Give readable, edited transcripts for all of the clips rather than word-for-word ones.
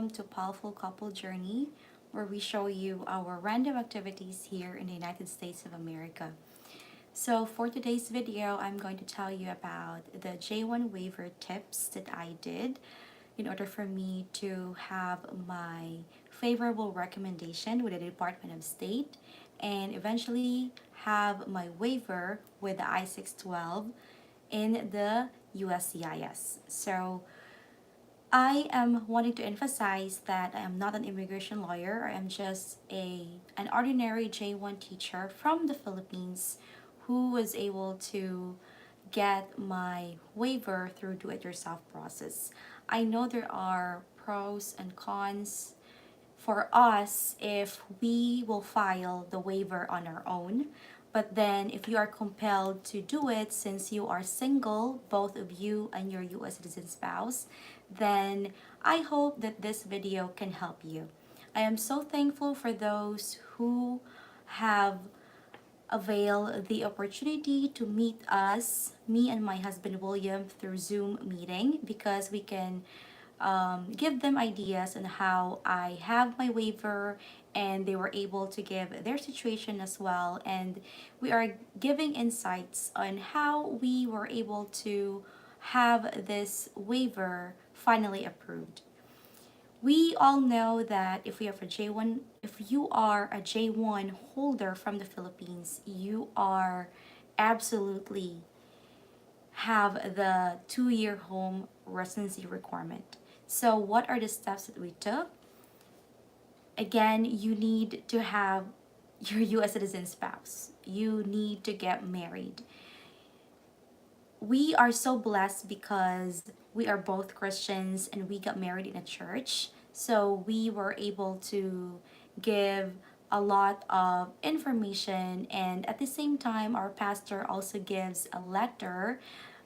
welcome to Powerful Couple Journey, where we show you our random activities here in the United States of America. So for today's video, I'm going to tell you about the J1 waiver tips that I did in order for me to have my favorable recommendation with the Department of State and eventually have my waiver with the I-612 in the USCIS. So I am wanting to emphasize that I am not an immigration lawyer. I am just an ordinary J1 teacher from the Philippines who was able to get my waiver through do-it-yourself process. I know there are pros and cons for us if we will file the waiver on our own. But then if you are compelled to do it since you are single, both of you and your US citizen spouse, then I hope that this video can help you. I am so thankful for those who have availed the opportunity to meet us, me and my husband William, through Zoom meeting because we can give them ideas on how I have my waiver, and they were able to give their situation as well. And we are giving insights on how we were able to have this waiver finally approved. We all know that if we have a J1, if you are a J1 holder from the Philippines, you are absolutely have the 2-year home residency requirement. So what are the steps that we took? Again, you need to have your US citizen spouse. You need to get married. We are so blessed because we are both Christians and we got married in a church. So we were able to give a lot of information, and at the same time our pastor also gives a letter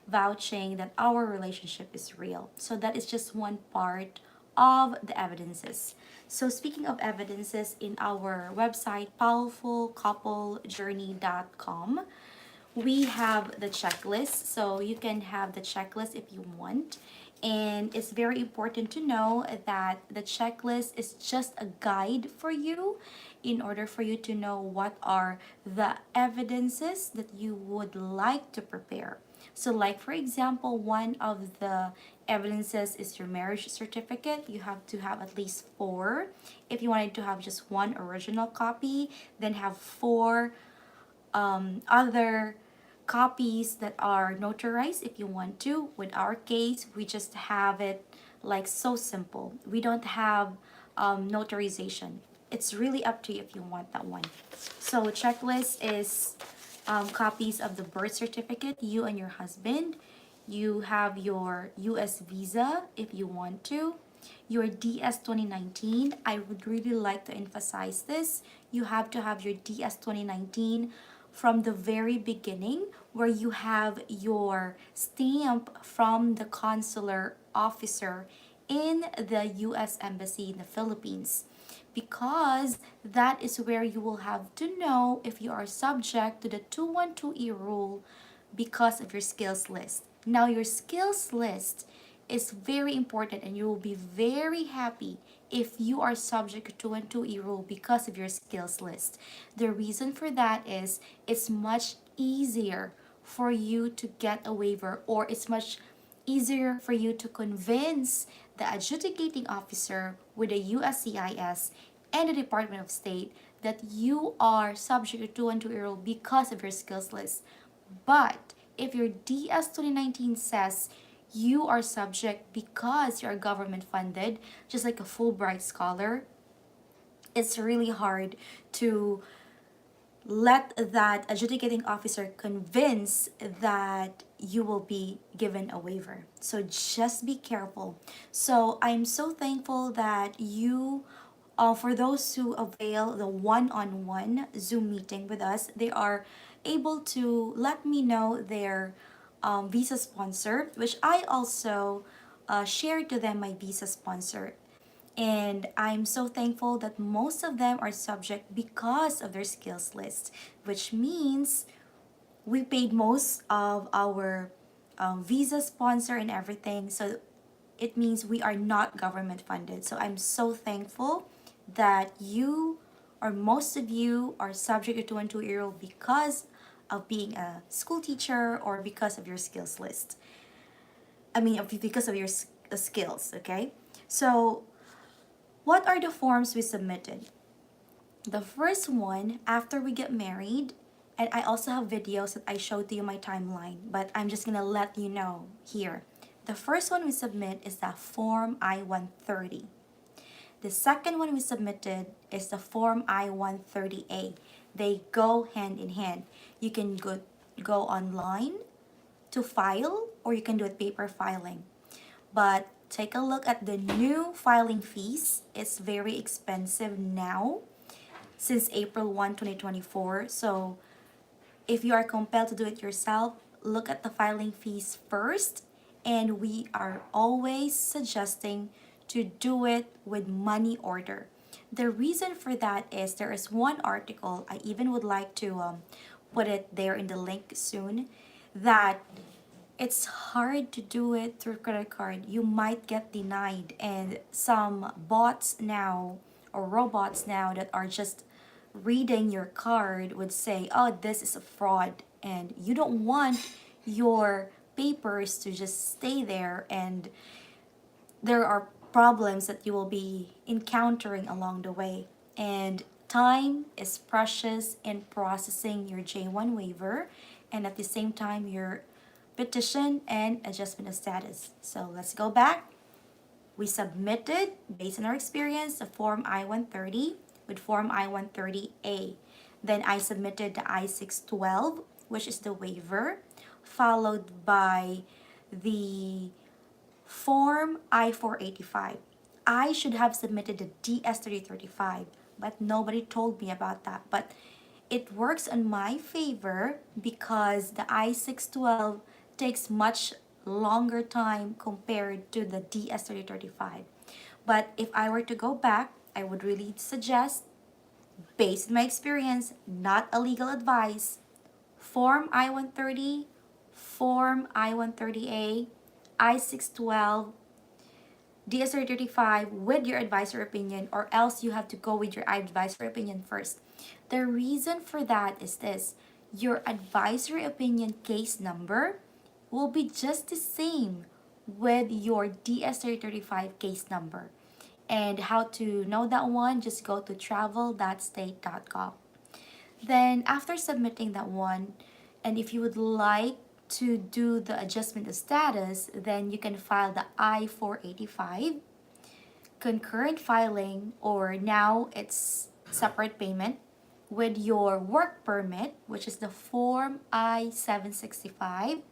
vouching that our relationship is real. So that is just one part of the evidences. So speaking of evidences, in our website powerfulcouplejourney.com, we have the checklist. So you can have the checklist if you want. And it's very important to know that the checklist is just a guide for you in order for you to know what are the evidences that you would like to prepare. So like for example, one of the evidences is your marriage certificate. You have to have at least 4. If you wanted to have just one original copy, then have 4 other copies that are notarized if you want to. With our case, we just have it like so simple. We don't have notarization. It's really up to you if you want that one. So checklist is copies of the birth certificate, you and your husband. You have your US visa if you want to. Your DS 2019, I would really like to emphasize this. You have to have your DS 2019 from the very beginning, where you have your stamp from the consular officer in the US Embassy in the Philippines, because that is where you will have to know if you are subject to the 212E rule because of your skills list. Now your skills list is very important, and you will be very happy if you are subject to 212E rule because of your skills list. The reason for that is it's much easier for you to get a waiver, or it's much easier for you to convince the adjudicating officer with the USCIS and the Department of State that you are subject to 212E rule because of your skills list. But if your DS 2019 says you are subject because you are government funded, just like a Fulbright scholar, it's really hard to let that adjudicating officer convince that you will be given a waiver. So just be careful. So I'm so thankful that you, for those who avail the one-on-one Zoom meeting with us, they are able to let me know their visa sponsor, which I also shared to them my visa sponsor. And I'm so thankful that most of them are subject because of their skills list, which means we paid most of our visa sponsor and everything. So it means we are not government funded. So I'm so thankful that you, or most of you, are subject to 212 rule because of being a school teacher or because of your skills list. I mean, because of your skills, okay? So, what are the forms we submitted? The first one, after we get married, and I also have videos that I showed to you my timeline, but I'm just gonna let you know here. The first one we submit is the Form I-130. The second one we submitted is the Form I-130A. They go hand in hand. You can go online to file, or you can do it paper filing. But take a look at the new filing fees. It's very expensive now since April 1, 2024. So if you are compelled to do it yourself, look at the filing fees first. And we are always suggesting to do it with money order. The reason for that is there is one article, I even would like to put it there in the link soon, that it's hard to do it through credit card. You might get denied, and some bots now or robots now that are just reading your card would say, oh, this is a fraud, and you don't want your papers to just stay there, and there are problems that you will be encountering along the way. And time is precious in processing your J1 waiver, and at the same time your petition and adjustment of status. So let's go back. We submitted, based on our experience, the Form I-130 with Form I-130A. Then I submitted the I-612, which is the waiver, followed by the Form I-485. I should have submitted the DS-3035, but nobody told me about that. But it works in my favor because the I-612 takes much longer time compared to the DS-3035. But if I were to go back, I would really suggest, based on my experience, not a legal advice, Form I-130, Form I-130A, I-612, DS-3035 with your advisor opinion, or else you have to go with your advisor opinion first. The reason for that is this: your advisory opinion case number will be just the same with your DS-3035 case number. And how to know that one, just go to travel.state.gov. Then after submitting that one, and if you would like to do the adjustment of status, then you can file the I-485, concurrent filing, or now it's separate payment, with your work permit, which is the Form I-765,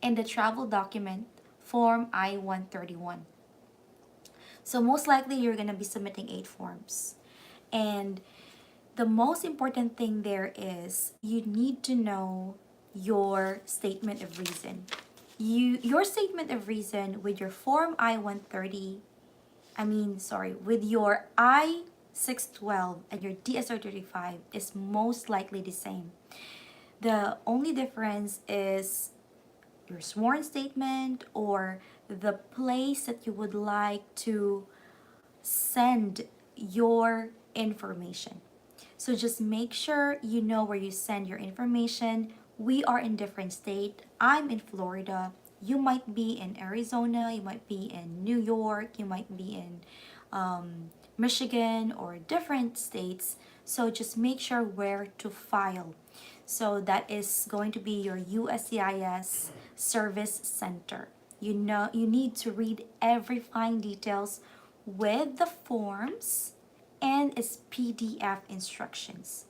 and the travel document, Form I-131. So most likely you're going to be submitting 8 forms. And the most important thing there is you need to know your statement of reason. Your statement of reason with your Form I-130, with your I-612 and your DS-035 is most likely the same. The only difference is your sworn statement or the place that you would like to send your information. So just make sure you know where you send your information. We are in different state. I'm in Florida. You might be in Arizona. You might be in New York. You might be in Michigan or different states. So just make sure where to file. So that is going to be your USCIS Service Center. You need to read every fine details with the forms and its PDF instructions.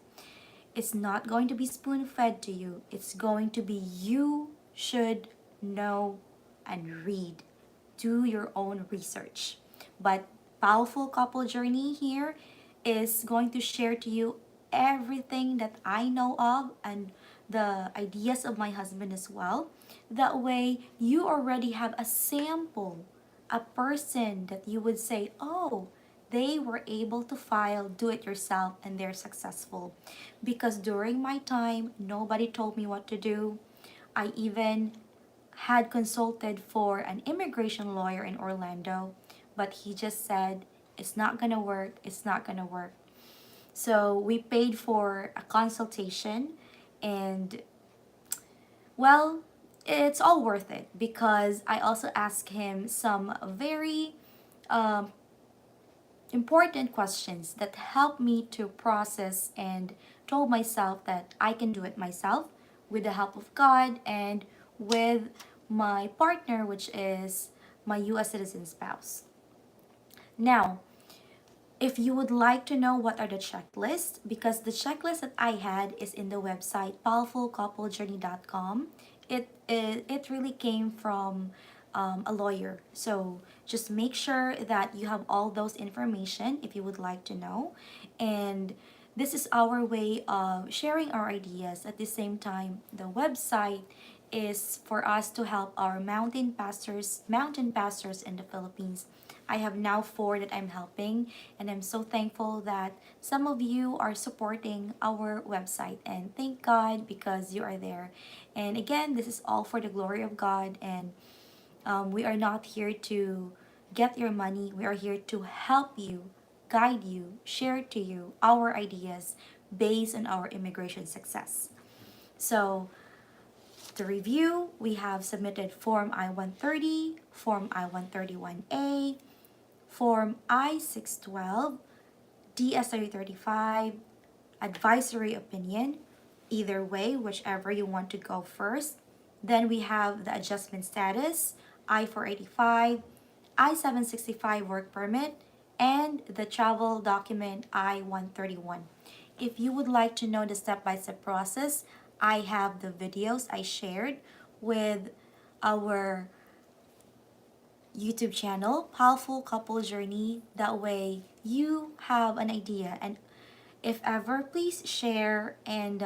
It's not going to be spoon-fed to you. It's going to be you should know and read. Do your own research. But Powerful Couple Journey here is going to share to you everything that I know of and the ideas of my husband as well. That way, you already have a sample, a person that you would say, oh, they were able to file do it yourself and they're successful. Because during my time, nobody told me what to do. I even had consulted for an immigration lawyer in Orlando, but he just said, it's not gonna work, it's not gonna work. So we paid for a consultation, and well, it's all worth it because I also asked him some very um, important questions that help me to process and told myself that I can do it myself with the help of God and with my partner, which is my US citizen spouse. Now, if you would like to know what are the checklists, because the checklist that I had is in the website POWELLfulCoupleJourney.com. It really came from a lawyer. So just make sure that you have all those information if you would like to know. And this is our way of sharing our ideas. At the same time, the website is for us to help our mountain pastors in the Philippines. I have now 4 that I'm helping, and I'm so thankful that some of you are supporting our website. And thank God because you are there. And again, this is all for the glory of God. And we are not here to get your money, we are here to help you, guide you, share to you our ideas based on our immigration success. So, to review, we have submitted Form I-130, Form I-131A, Form I-612, DS-35, advisory opinion, either way, whichever you want to go first. Then we have the adjustment status, I-485, I-765 work permit, and the travel document I-131. If you would like to know the step-by-step process, I have the videos I shared with our YouTube channel, Powerful Couple Journey. That way you have an idea. And if ever, please share and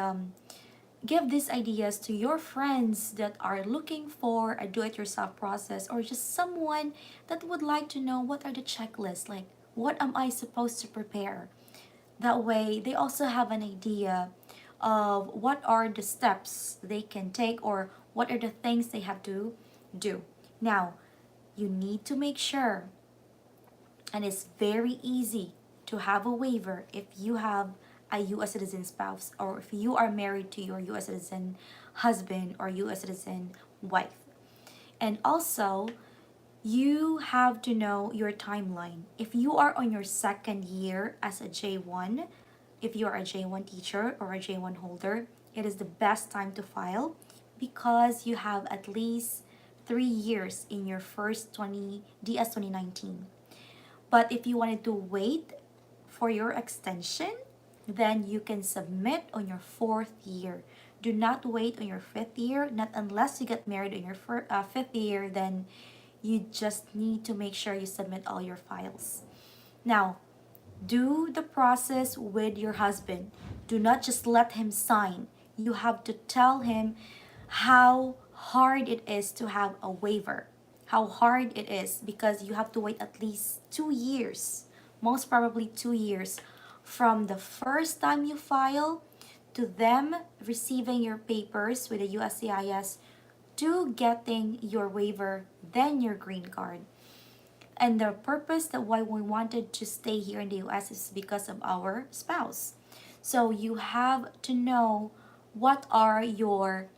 give these ideas to your friends that are looking for a do-it-yourself process, or just someone that would like to know what are the checklists, like what am I supposed to prepare. That way they also have an idea of what are the steps they can take or what are the things they have to do. Now, you need to make sure, and it's very easy to have a waiver if you have a US citizen spouse, or if you are married to your US citizen husband or US citizen wife. And also, you have to know your timeline. If you are on your second year as a J1, if you are a J1 teacher or a J1 holder, it is the best time to file because you have at least 3 years in your first DS 2019. But if you wanted to wait for your extension, then you can submit on your 4th year. Do not wait on your 5th year, not unless you get married on your 5th year, then you just need to make sure you submit all your files. Now, do the process with your husband. Do not just let him sign. You have to tell him how hard it is to have a waiver. How hard it is because you have to wait at least 2 years, most probably 2 years, from the first time you file to them receiving your papers with the USCIS to getting your waiver, then your green card. And the purpose that why we wanted to stay here in the US is because of our spouse. So you have to know what are your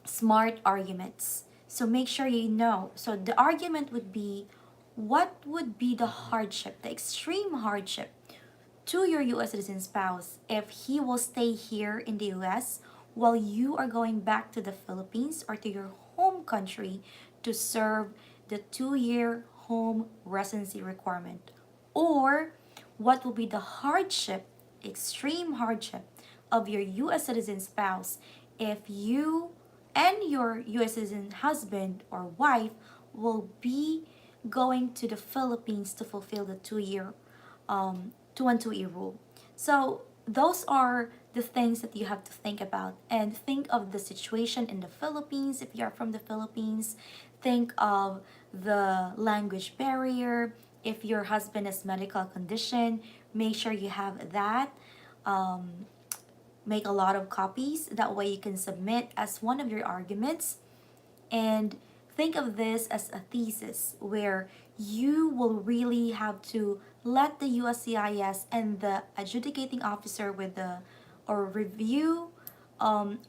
smart arguments. So make sure you know. So the argument would be, what would be the hardship, the extreme hardship to your US citizen spouse if he will stay here in the US while you are going back to the Philippines or to your home country to serve the 2-year home residency requirement? Or what will be the hardship, extreme hardship of your US citizen spouse if you and your US citizen husband or wife will be going to the Philippines to fulfill the 2-year 2-1-2-E rule. So those are the things that you have to think about, and think of the situation in the Philippines if you are from the Philippines. Think of the language barrier. If your husband has medical condition, make sure you have that. Make a lot of copies. That way you can submit as one of your arguments. And think of this as a thesis where you will really have to let the USCIS and the adjudicating officer with the or review um,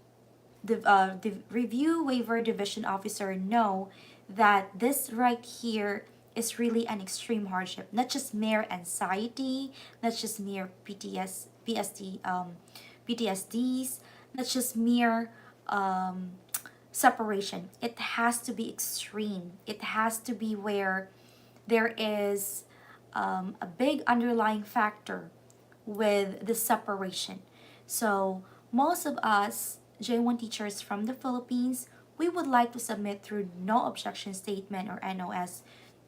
the review waiver division officer know that this right here is really an extreme hardship, not just mere anxiety, not just mere PTSDs, not just mere um, separation. It has to be extreme. It has to be where there is a big underlying factor with the separation. So most of us J1 teachers from the Philippines, we would like to submit through no objection statement or NOS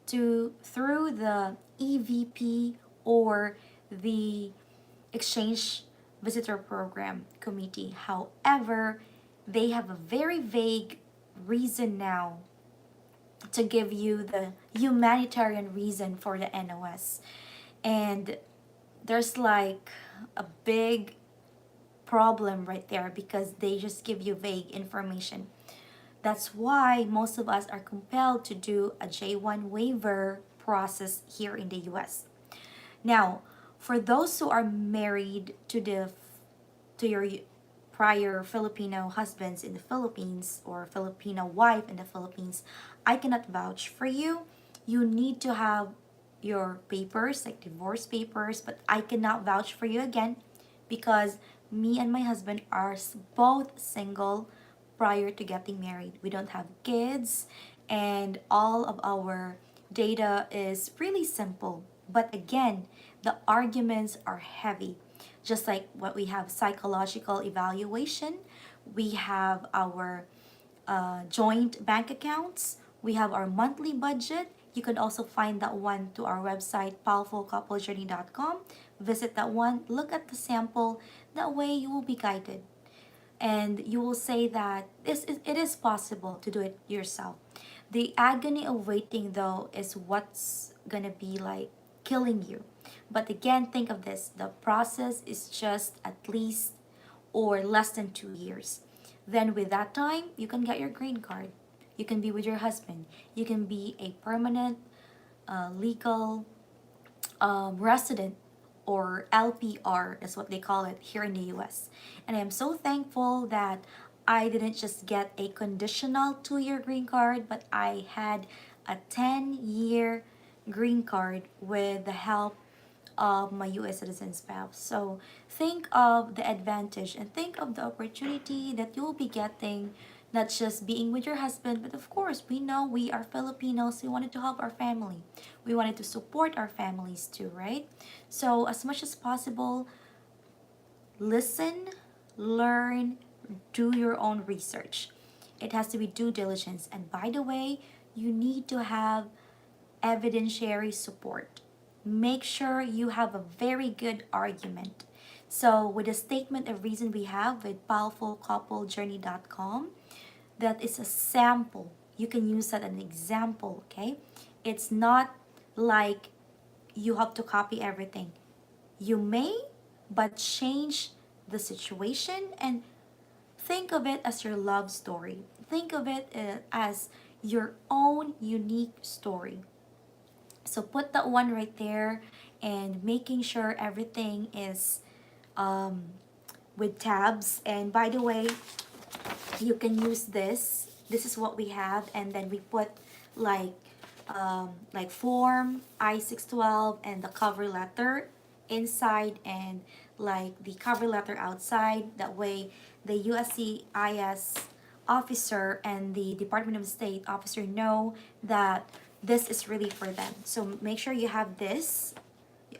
to through the EVP or the exchange visitor program committee. However, they have a very vague reason now to give you the humanitarian reason for the NOS. And there's like a big problem right there because they just give you vague information. That's why most of us are compelled to do a J1 waiver process here in the US. Now, for those who are married to your prior Filipino husbands in the Philippines or Filipino wife in the Philippines, I cannot vouch for you. You need to have your papers, like divorce papers, but I cannot vouch for you again because me and my husband are both single prior to getting married. We don't have kids, and all of our data is really simple. But again, the arguments are heavy. Just like what we have psychological evaluation, we have our joint bank accounts, we have our monthly budget. You can also find that one to our website, POWELLful Visit that one, look at the sample. That way you will be guided. And you will say that it is possible to do it yourself. The agony of waiting, though, is what's gonna be like killing you. But again, think of this, the process is just at least or less than 2 years. Then, with that time, you can get your green card. You can be with your husband. You can be a permanent legal resident or LPR, is what they call it here in the US. And I am so thankful that I didn't just get a conditional 2-year green card, but I had a 10-year green card with the help of my US citizen spouse. So think of the advantage and think of the opportunity that you'll be getting, not just being with your husband, but of course, we know we are Filipinos. We wanted to help our family. We wanted to support our families too, right? So, as much as possible, listen, learn, do your own research. It has to be due diligence. And by the way, you need to have evidentiary support. Make sure you have a very good argument. So, with the statement of reason we have with POWELLfulCoupleJourney.com, that is a sample. You can use that as an example, okay? It's not like you have to copy everything. You may, but change the situation and think of it as your love story. Think of it as your own unique story. So put that one right there and making sure everything is with tabs. And by the way, you can use this. This is what we have, and then we put like form I-612 and the cover letter inside and like the cover letter outside. That way the USCIS officer and the Department of State officer know that this is really for them. So make sure you have this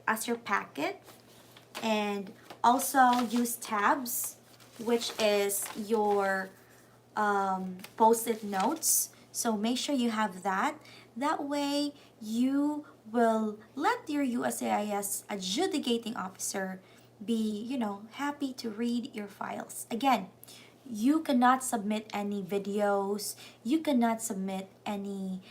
as your packet, and also use tabs, which is your post-it notes. So make sure you have that. That way you will let your USCIS adjudicating officer be, happy to read your files. Again, you cannot submit any videos, you cannot submit any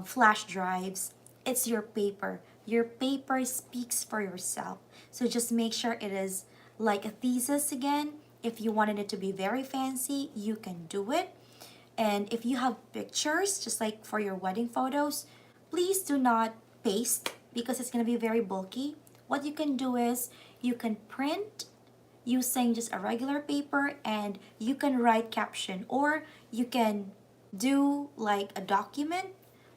flash drives. It's your paper. Your paper speaks for yourself. So just make sure it is like a thesis again. If you wanted it to be very fancy, you can do it. And if you have pictures, just like for your wedding photos, please do not paste because it's going to be very bulky. What you can do is you can print using just a regular paper, and you can write caption, or you can do like a document,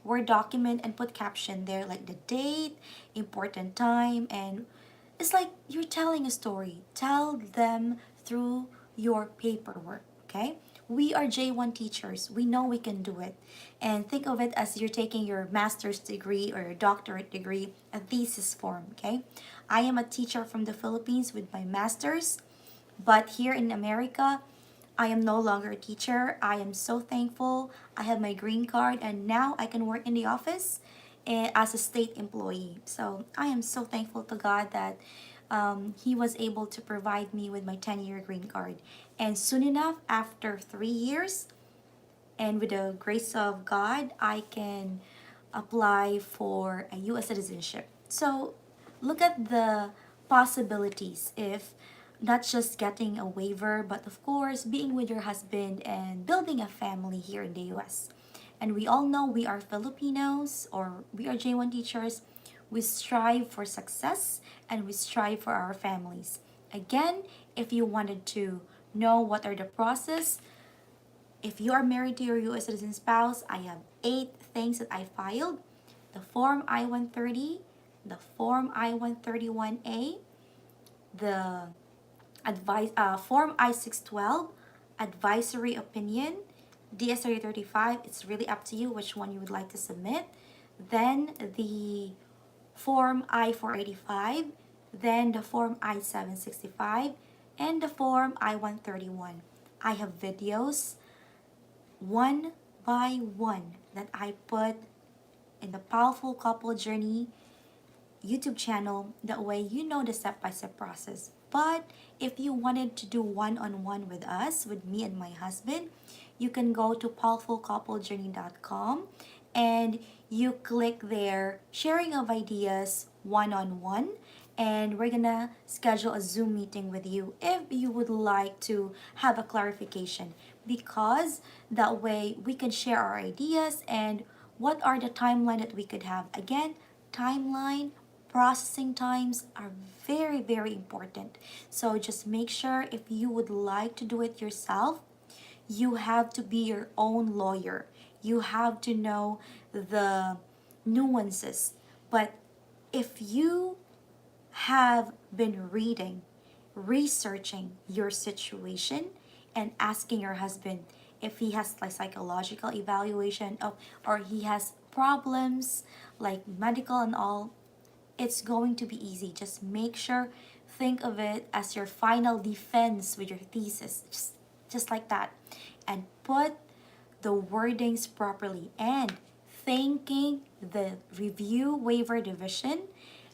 Word document, and put caption there like the date, important time, and it's like you're telling a story. Tell them through your paperwork, okay? We are J1 teachers. We know we can do it. And think of it as you're taking your master's degree or your doctorate degree, a thesis form, okay? I am a teacher from the Philippines with my master's, but here in America, I am no longer a teacher. I am so thankful. I have my green card and now I can work in the office as a state employee. So I am so thankful to God that He was able to provide me with my 10-year green card. And soon enough, after 3 years, and with the grace of God, I can apply for a U.S. citizenship. So look at the possibilities if not just getting a waiver, but of course being with your husband and building a family here in the U.S. And we all know we are Filipinos, or we are J1 teachers. We strive for success and we strive for our families. Again, if you wanted to know what are the process, if you are married to your U.S. citizen spouse, I have 8 things that I filed. The Form I-130, the Form I-131A, the Form I-612, Advisory Opinion, DS-3035. It's really up to you which one you would like to submit. Then the Form I-485, then the Form I-765, and the Form I-131. I have videos one by one that I put in the Powerful Couple Journey YouTube channel. That way you know the step-by-step process. But if you wanted to do one-on-one with us, with me and my husband, you can go to powerfulcouplejourney.com and you click there, sharing of ideas one-on-one, and we're gonna schedule a Zoom meeting with you if you would like to have a clarification, because that way we can share our ideas and what are the timeline that we could have. Again, timeline, processing times are very, very important. So just make sure if you would like to do it yourself, you have to be your own lawyer. You have to know the nuances. But if you have been reading, researching your situation, and asking your husband if he has like psychological evaluation of, or he has problems like medical and all, it's going to be easy. Just make sure, think of it as your final defense with your thesis, just like that, and put the wordings properly, and thanking the review waiver division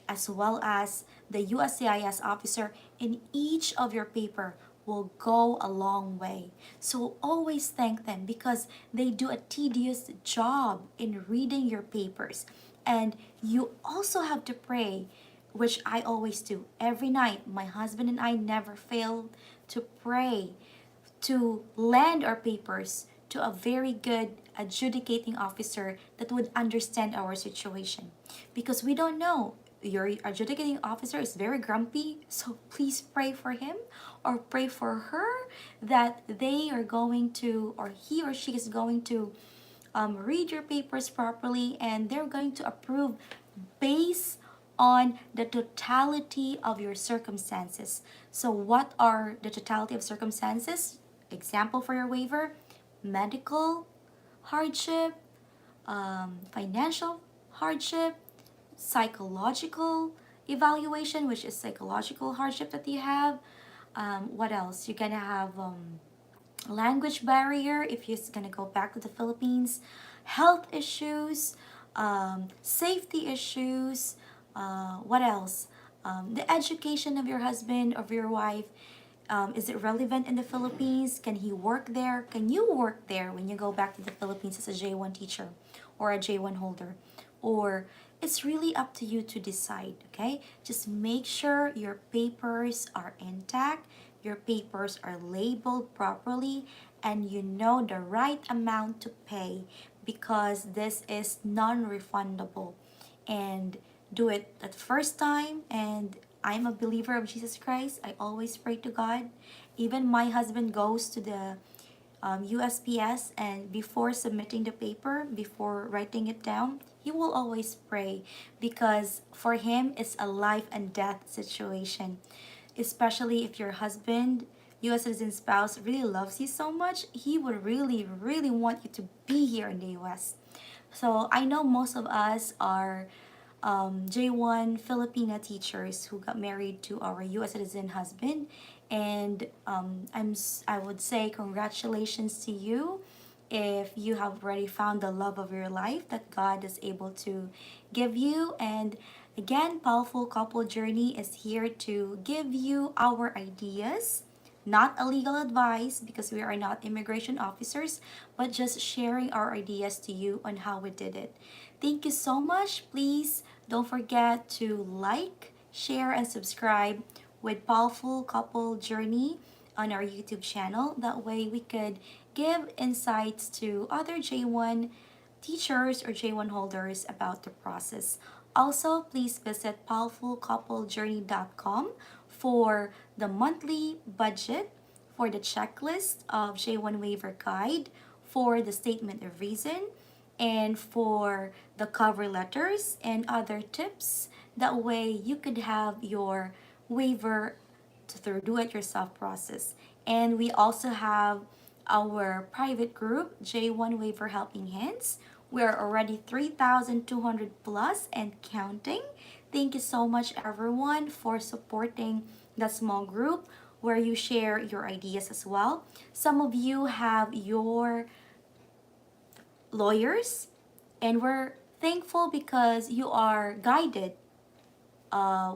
as well as the USCIS officer in each of your paper will go a long way. So always thank them because they do a tedious job in reading your papers. And you also have to pray, which I always do. Every night, my husband and I never fail to pray to land our papers to a very good adjudicating officer that would understand our situation. Because we don't know, your adjudicating officer is very grumpy, so please pray for him or pray for her that they are going to, or he or she is going to read your papers properly, and they're going to approve based on the totality of your circumstances. So what are the totality of circumstances? Example for your waiver: medical hardship, financial hardship, psychological evaluation, which is psychological hardship that you have. What else? You're gonna have language barrier if you're gonna go back to the Philippines, health issues, safety issues, what else? The education of your husband, of your wife. Is it relevant in the Philippines? Can he work there? Can you work there when you go back to the Philippines as a J1 teacher or a J1 holder? Or it's really up to you to decide, okay? Just make sure your papers are intact, your papers are labeled properly, and you know the right amount to pay, because this is non-refundable. And do it that first time. And I'm a believer of Jesus Christ. I always pray to God. Even my husband goes to the USPS, and before submitting the paper, before writing it down, he will always pray, because for him it's a life and death situation. Especially if your husband, US citizen spouse, really loves you so much, he would really, really want you to be here in the US. So I know most of us are J1 Filipina teachers who got married to our US citizen husband. And I would say congratulations to you if you have already found the love of your life that God is able to give you. And again, Powerful Couple Journey is here to give you our ideas, not a legal advice because we are not immigration officers, but just sharing our ideas to you on how we did it. Thank you so much. Please don't forget to like, share, and subscribe with Powerful Couple Journey on our YouTube channel. That way we could give insights to other J1 teachers or J1 holders about the process. Also, please visit powerfulcouplejourney.com for the monthly budget, for the checklist of J1 waiver guide, for the statement of reason, and for the cover letters and other tips. That way you could have your waiver through do-it-yourself process. And we also have our private group, J1 Waiver Helping Hands. We're already 3,200 plus and counting. Thank you so much everyone for supporting the small group where you share your ideas as well. Some of you have your lawyers, and we're thankful because you are guided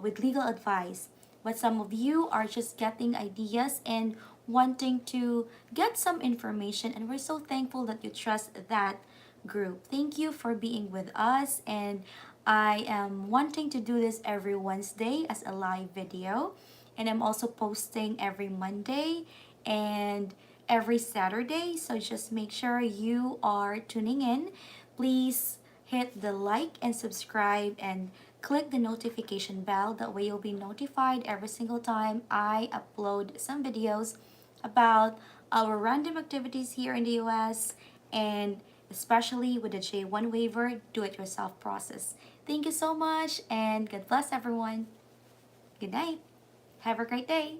with legal advice. But some of you are just getting ideas and wanting to get some information, and we're so thankful that you trust that group. Thank you for being with us, and I am wanting to do this every Wednesday as a live video, and I'm also posting every Monday and every Saturday, so just make sure you are tuning in. Please hit the like and subscribe and click the notification bell. That way you'll be notified every single time I upload some videos about our random activities here in the US, and especially with the J1 waiver do-it-yourself process. Thank you so much, and God bless everyone. Good night. Have a great day.